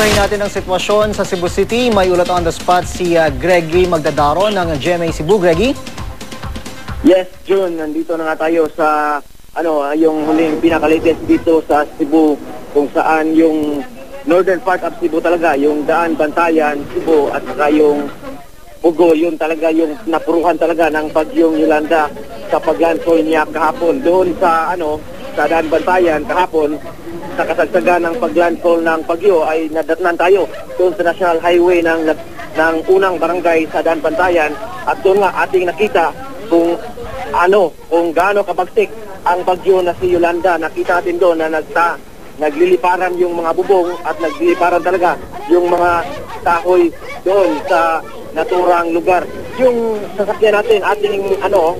basahin natin ang sitwasyon sa Cebu City. May ulat on the spot si Greggy Magdadaro ng GMA Cebu. Greggy? Yes, June, nandito na nga tayo sa yung huling pinaka-latest dito sa Cebu, kung saan yung northern part of Cebu talaga, yung Daan, Bantayan, Cebu at saka yung Pugo, yun talaga yung napuruhan talaga ng bagyong Yolanda sa paglandfall niya kahapon. Doon sa sa Daan, Bantayan kahapon, sa kasagsagan ng paglandfall ng bagyo ay nadatnan tayo doon sa National Highway ng unang barangay sa Daan, Bantayan, at doon nga ating nakita kung gaano kabagsik ang bagyo na si Yolanda. Nakita natin doon na nagliliparan yung mga bubong at nagliliparan talaga yung mga kahoy doon sa naturang lugar. Yung sasakyan natin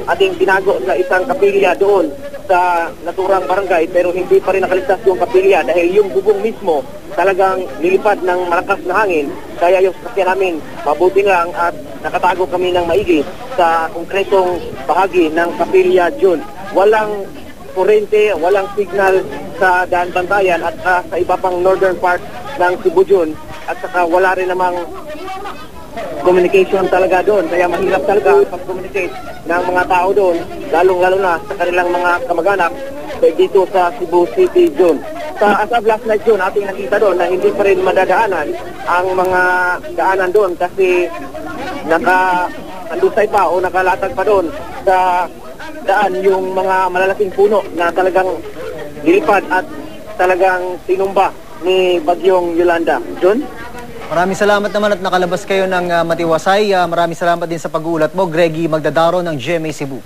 ating binago sa isang kapilya doon sa naturang barangay, pero hindi pa rin nakaligtas yung kapilya dahil yung bubong mismo talagang nilipad ng malakas na hangin. Kaya yung sasakyan namin mabuti lang at nakatago kami ng maigi sa konkretong bahagi ng kapilya June. Walang kurente, walang signal sa Daan, Bantayan at sa iba pang northern part ng Cebu June, at saka wala rin namang communication talaga doon. Kaya mahirap talaga pag-communicate ng mga tao doon, lalong-lalo na sa kanilang mga kamag-anak dito sa Cebu City June. As of last night June, ating nakita doon na hindi pa rin madadaanan ang mga daanan doon kasi nakalusay pa o nakalatag pa doon sa daan yung mga malalaking puno na talagang lilipad at talagang tinumba ni bagyong Yolanda. June? Maraming salamat naman at nakalabas kayo ng matiwasay. Maraming salamat din sa pag-uulat mo, Greggy Magdadaro ng GMA Cebu.